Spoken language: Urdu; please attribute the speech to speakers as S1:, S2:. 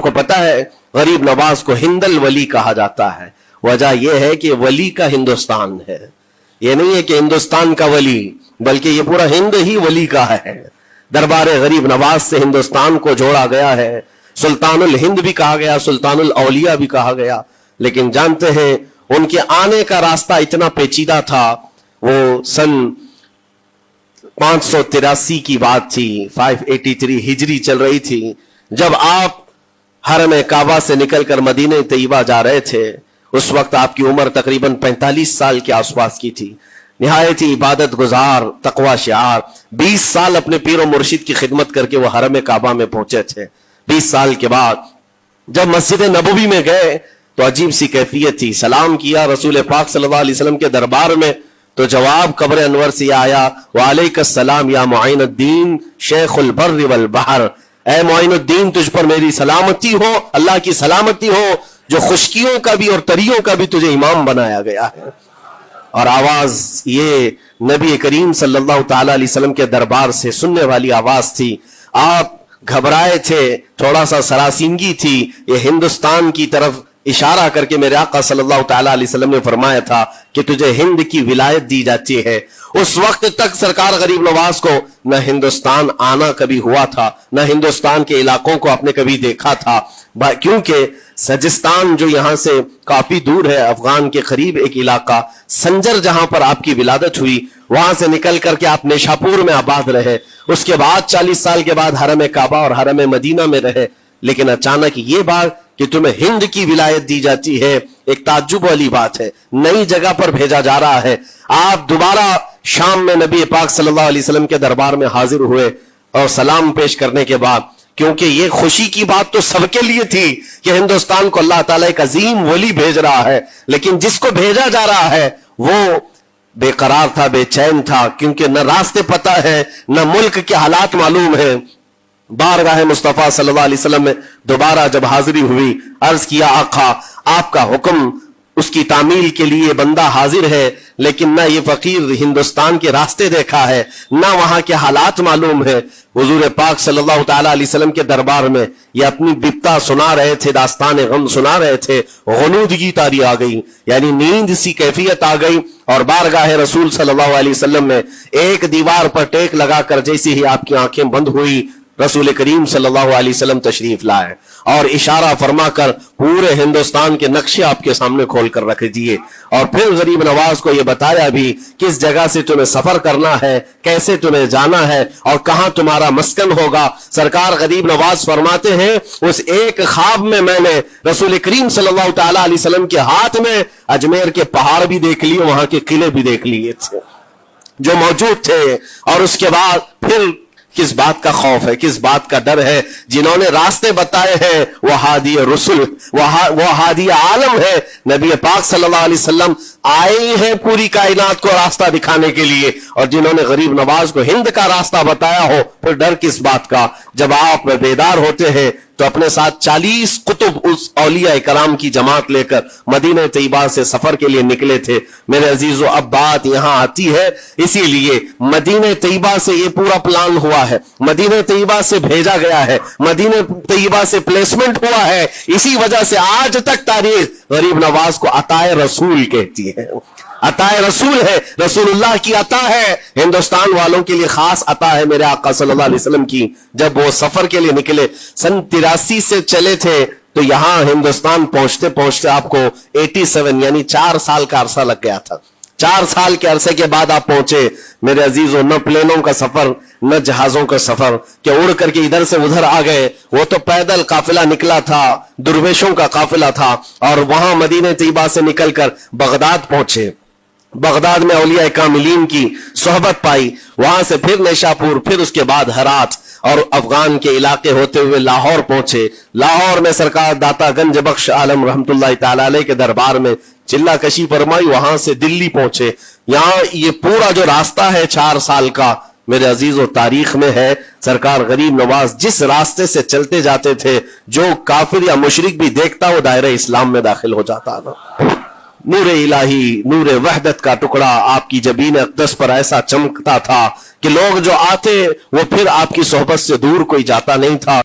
S1: کو پتا ہے غریب نواز کو ہند الولی کہا جاتا ہے. وجہ یہ ہے کہ ولی کا ہندوستان ہے. یہ نہیں ہے کہ ہندوستان کا ولی، بلکہ یہ پورا ہند ہی ولی کا ہے. دربار غریب نواز سے ہندوستان کو جوڑا گیا ہے. سلطان الہند بھی کہا گیا، سلطان الاولیاء بھی کہا گیا. لیکن جانتے ہیں ان کے آنے کا راستہ اتنا پیچیدہ تھا. وہ سن 583 کی بات تھی، 583 ہجری چل رہی تھی، جب آپ حرم کعبہ سے نکل کر مدینہ طیبہ جا رہے تھے. اس وقت آپ کی عمر تقریباً 45 سال کے آس پاس کی تھی. نہایت ہی عبادت گزار، تقوی شعار. 20 سال اپنے پیر و مرشد کی خدمت کر کے وہ حرم کعبہ میں پہنچے تھے. 20 سال کے بعد جب مسجد نبوی میں گئے تو عجیب سی کیفیت تھی. سلام کیا رسول پاک صلی اللہ علیہ وسلم کے دربار میں تو جواب قبر انور سے آیا، وعلیک السلام یا معین الدین شیخ البر والبحر. اے معین الدین، تجھ پر میری سلامتی ہو، اللہ کی سلامتی ہو، جو خشکیوں کا بھی اور تریوں کا بھی تجھے امام بنایا گیا ہے. اور آواز یہ نبی کریم صلی اللہ تعالی علیہ وسلم کے دربار سے سننے والی آواز تھی. آپ گھبرائے تھے، تھوڑا سا سراسیمگی تھی. یہ ہندوستان کی طرف اشارہ کر کے میرے آقا صلی اللہ تعالی علیہ وسلم نے فرمایا تھا کہ تجھے ہند کی ولایت دی جاتی ہے. اس وقت تک سرکار غریب نواز کو نہ ہندوستان آنا کبھی ہوا تھا، نہ ہندوستان کے علاقوں کو آپ نے کبھی دیکھا تھا، کیونکہ سجستان جو یہاں سے کافی دور ہے، افغان کے قریب ایک علاقہ سنجر جہاں پر آپ کی ولادت ہوئی، وہاں سے نکل کر کے آپ نیشاپور میں آباد رہے. اس کے بعد 40 سال کے بعد حرم کعبہ اور حرم مدینہ میں رہے. لیکن اچانک یہ بات کہ تمہیں ہند کی ولایت دی جاتی ہے، ایک تعجب والی بات ہے. نئی جگہ پر بھیجا جا رہا ہے. آپ دوبارہ شام میں نبی پاک صلی اللہ علیہ وسلم کے دربار میں حاضر ہوئے اور سلام پیش کرنے کے بعد، کیونکہ یہ خوشی کی بات تو سب کے لیے تھی کہ ہندوستان کو اللہ تعالیٰ ایک عظیم ولی بھیج رہا ہے، لیکن جس کو بھیجا جا رہا ہے وہ بے قرار تھا، بے چین تھا، کیونکہ نہ راستے پتہ ہے، نہ ملک کے حالات معلوم ہیں. بارگاہ مصطفیٰ صلی اللہ علیہ وسلم میں دوبارہ جب حاضری ہوئی، عرض کیا آقا آپ کا حکم، اس کی تعمیل کے لیے بندہ حاضر ہے، لیکن نہ یہ فقیر ہندوستان کے راستے دیکھا ہے، نہ وہاں کے حالات معلوم ہے. حضور پاک صلی اللہ تعالی علیہ وسلم کے دربار میں یہ اپنی بپتا سنا رہے تھے، داستان غم سنا رہے تھے. غنودگی طاری آ گئی، یعنی نیند سی کیفیت آ گئی، اور بارگاہ رسول صلی اللہ علیہ وسلم میں ایک دیوار پر ٹیک لگا کر جیسے ہی آپ کی آنکھیں بند ہوئی، رسول کریم صلی اللہ علیہ وسلم تشریف لائے اور اشارہ فرما کر پورے ہندوستان کے نقشے آپ کے سامنے کھول کر رکھ دیے. اور پھر غریب نواز کو یہ بتایا بھی کس جگہ سے تمہیں سفر کرنا ہے، کیسے تمہیں جانا ہے اور کہاں تمہارا مسکن ہوگا. سرکار غریب نواز فرماتے ہیں اس ایک خواب میں میں نے رسول کریم صلی اللہ تعالی علیہ وسلم کے ہاتھ میں اجمیر کے پہاڑ بھی دیکھ لیے، وہاں کے قلعے بھی دیکھ لیے تھے جو موجود تھے. اور اس کے بعد پھر کس بات کا خوف ہے، کس بات کا ڈر ہے؟ جنہوں نے راستے بتائے ہیں وہ ہادی رسول، وہ ہادی عالم ہے. نبی پاک صلی اللہ علیہ وسلم آئے ہیں پوری کائنات کو راستہ دکھانے کے لیے، اور جنہوں نے غریب نواز کو ہند کا راستہ بتایا ہو، پھر ڈر کس بات کا؟ جب آپ بیدار ہوتے ہیں تو اپنے ساتھ 40 قطب اس اولیاء کرام کی جماعت لے کر مدینہ طیبہ سے سفر کے لیے نکلے تھے. میرے عزیزو، اب بات یہاں آتی ہے، اسی لیے مدینہ طیبہ سے یہ پورا پلان ہوا ہے، مدینہ طیبہ سے بھیجا گیا ہے، مدینہ طیبہ سے پلیسمنٹ ہوا ہے. اسی وجہ سے آج تک تاریخ غریب نواز کو عطائے رسول کہتی ہے. عطائے رسول ہے، رسول اللہ کی عطا ہے، ہندوستان والوں کے لیے خاص عطا ہے میرے آقا صلی اللہ علیہ وسلم کی. جب وہ سفر کے لیے نکلے، سن 83 سے چلے تھے، تو یہاں ہندوستان پہنچتے پہنچتے آپ کو 87 یعنی 4 سال کا عرصہ لگ گیا تھا. 4 سال کے عرصے کے بعد آپ پہنچے میرے عزیزوں. نہ پلینوں کا سفر، نہ جہازوں کا سفر کہ اڑ کر کے ادھر سے ادھر آ گئے. وہ تو پیدل قافلہ نکلا تھا، درویشوں کا قافلہ تھا، اور وہاں مدینہ طیبہ سے نکل کر بغداد پہنچے. بغداد میں اولیاء کاملین کی صحبت پائی، وہاں سے پھر نیشاپور، پھر اس کے بعد ہرات، اور افغان کے علاقے ہوتے ہوئے لاہور پہنچے. لاہور میں سرکار داتا گنج بخش عالم رحمت اللہ تعالی علیہ کے دربار میں چلہ کشی فرمائی، وہاں سے دلی پہنچے. یہاں یہ پورا جو راستہ ہے 4 سال کا میرے عزیز و تاریخ میں ہے. سرکار غریب نواز جس راستے سے چلتے جاتے تھے، جو کافر یا مشرک بھی دیکھتا وہ دائرہ اسلام میں داخل ہو جاتا نا. نور الہی، نور وحدت کا ٹکڑا آپ کی جبین اقدس پر ایسا چمکتا تھا کہ لوگ جو آتے وہ پھر آپ کی صحبت سے دور کوئی جاتا نہیں تھا.